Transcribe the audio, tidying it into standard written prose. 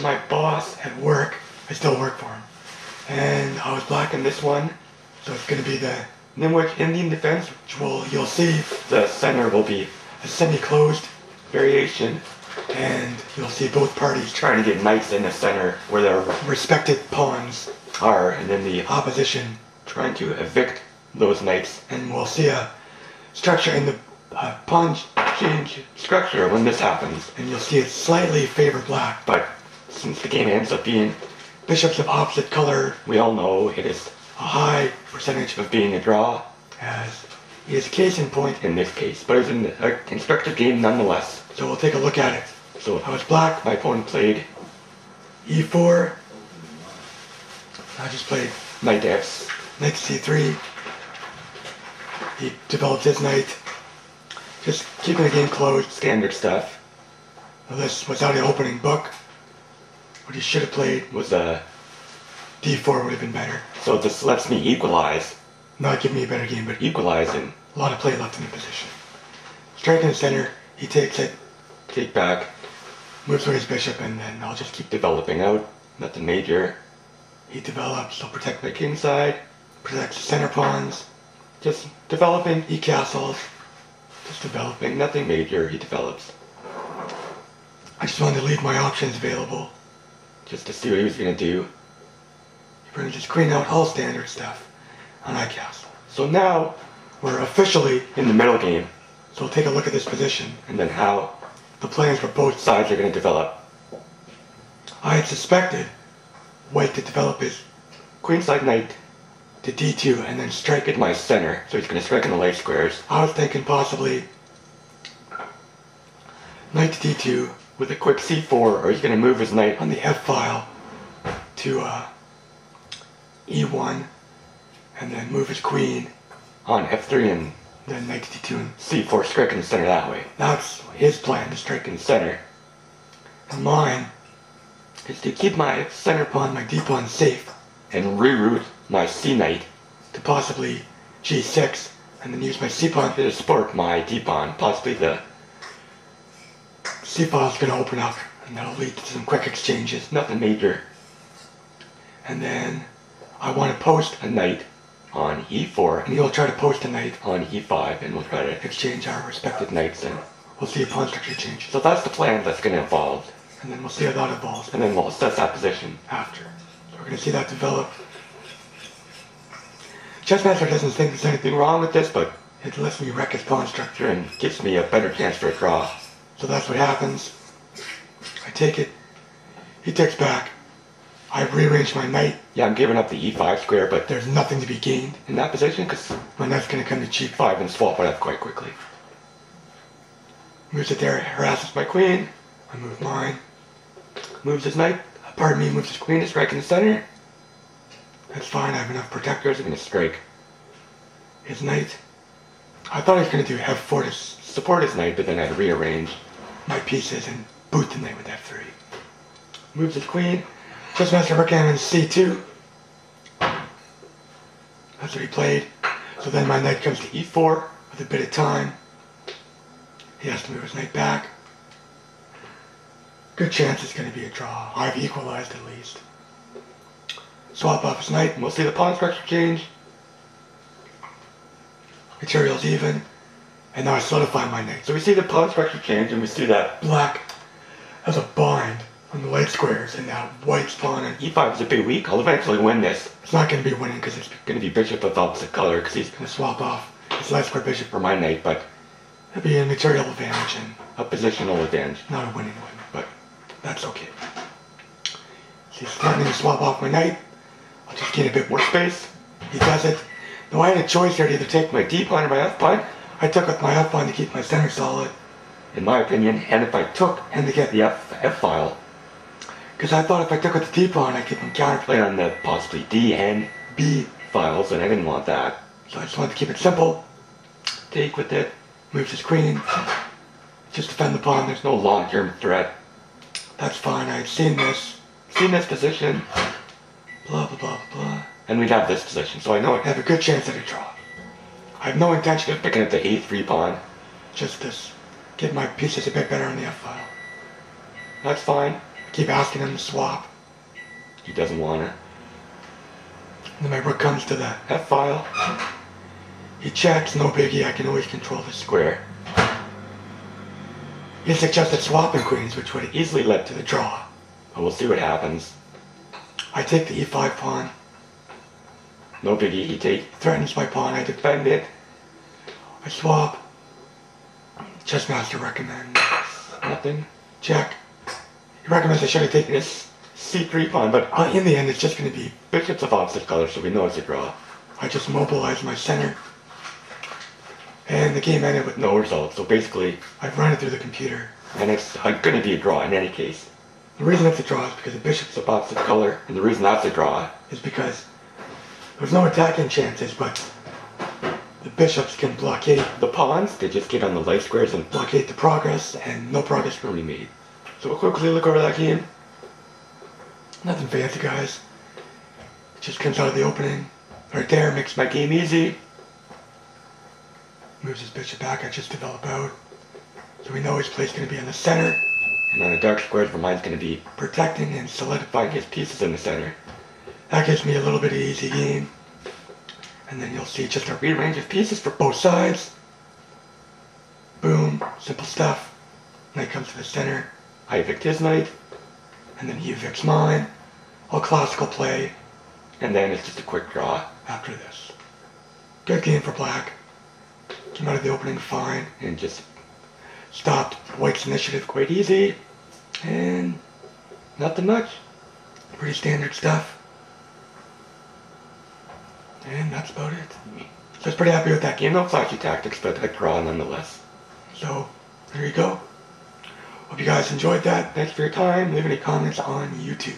my boss at work. I still work for him. And I was blocking this one, so it's going to be the Nimwich Indian Defense, which you'll see the center will be a semi-closed variation, and you'll see both parties trying to get knights in the center where their respected pawns are, and then the opposition trying to evict those knights. And we'll see a structure in the pawn change structure when this happens, and you'll see it slightly favor black, but since the game ends up being bishops of opposite color, we all know it is a high percentage of being a draw, as is case in point in this case, but it's an constructive game nonetheless. So we'll take a look at it. So I was black, my opponent played e4, I just played knight to c3, he developed his knight, just keeping the game closed, standard stuff. Now this was out of the opening book. What he should have played was d4 would have been better. So this lets me equalize. Not give me a better game, but equalize, and a lot of play left in the position. Strike in the center, he takes it, take back, moves with his bishop, and then I'll just keep developing out. Nothing major. He develops, I'll protect my king side, protects the center pawns, just developing, he castles, just developing, nothing major, he develops. I just wanted to leave my options available, just to see what he was going to do. He brings his queen out, all standard stuff, and I castle. So now, we're officially in the middle game. So we'll take a look at this position, and then how the plans for both sides are going to develop. I had suspected white to develop his queenside knight to d2, and then strike at my center, so he's going to strike in the light squares. I was thinking possibly knight to d2, with a quick c4, or he's going to move his knight on the f-file to e1, and then move his queen on f3, and then knight to d2 and c4, strike in the center that way. That's his plan, to strike in the center. And mine is to keep my center pawn, my d-pawn, safe, and reroute my c-knight to possibly g6, and then use my c-pawn to support my d-pawn, possibly the c-file is going to open up, and that'll lead to some quick exchanges, nothing major. And then I want to post a knight on e4, and he'll try to post a knight on e5, and we'll try to exchange our respective knights, and we'll see a pawn structure change. So that's the plan that's going to evolve, and then we'll see how that evolves, and then we'll assess that position after. So we're going to see that develop. Chessmaster doesn't think there's anything wrong with this, but it lets me wreck his pawn structure and gives me a better chance for a draw. So that's what happens. I take it, he takes back, I rearrange my knight. Yeah, I'm giving up the e5 square, but there's nothing to be gained in that position, because my knight's going to come to g5 and swap it up quite quickly. Moves it there, harasses my queen, I move mine, moves his knight, pardon me, moves his queen to strike in the center. That's fine, I have enough protectors, I'm going to strike his knight. I thought he was going to do f4 to support his knight, but then I'd rearrange my pieces and boot the knight with f3. Moves his queen, Chessmaster rook in c2. That's what he played. So then my knight comes to e4 with a bit of time. He has to move his knight back. Good chance it's going to be a draw. I've equalized at least. Swap off his knight, and we'll see the pawn structure change. Material's even. And now I solidify my knight. So we see the pawn structure change, and we see that black has a bind on the light squares, and now white's pawn on e5 is a bit weak. I'll eventually win this. It's not going to be winning because it's going to be bishop of opposite color, because he's going to swap off his light square bishop for my knight, but it'll be a material advantage and a positional advantage. Not a winning one, but that's okay. So he's threatening to swap off my knight. I'll just gain a bit more space. He does it. Now I had a choice here to either take my d-pawn or my f-pawn. I took with my f-pawn to keep my center solid, in my opinion, and if I took and to get the f-file, because I thought if I took with the d-pawn, I'd keep him counterplaying on the possibly d and b files, and I didn't want that. So I just wanted to keep it simple. Take with it, moves his queen, just defend the pawn, there's no long-term threat. That's fine, I've seen this position, blah blah blah blah, and we'd have this position, so I know I'd have a good chance at a draw. I have no intention of picking up the a3 pawn, just this, get my pieces a bit better on the f-file. That's fine. keep asking him to swap. He doesn't want to. Then my rook comes to the F file. He checks, no biggie, I can always control the square. He suggested swapping queens, which would have easily led to the draw. But we'll see what happens. I take the E5 pawn. No biggie, he threatens my pawn, I defend it. I swap. Chessmaster recommends nothing. Check. He recommends I should have taken this C3 pawn, but in the end it's just going to be bishops of opposite colors, so we know it's a draw. I just mobilize my center. And the game ended with no result, so basically I've run it through the computer. And it's going to be a draw in any case. The reason it's a draw is because the bishop's of opposite color, and the reason that's a draw is because there's no attacking chances, but the bishops can blockade the pawns. They just get on the light squares and blockade the progress, and no progress can be made. So we'll quickly look over that game. Nothing fancy, guys. It just comes out of the opening. Right there, makes my game easy. Moves his bishop back, I just develop out. So we know his play's going to be in the center. And on the dark squares, mine's going to be protecting and solidifying his pieces in the center. That gives me a little bit of easy game. And then you'll see just a rearrange of pieces for both sides. Boom, simple stuff. Knight comes to the center. I evict his knight. And then he evicts mine. All classical play. And then it's just a quick draw after this. Good game for black. Came out of the opening fine and just stopped white's initiative quite easy. And nothing much. Pretty standard stuff. And that's about it. So I was pretty happy with that game. No flashy tactics, but a draw nonetheless. So, there you go. Hope you guys enjoyed that. Thanks for your time. Leave any comments on YouTube.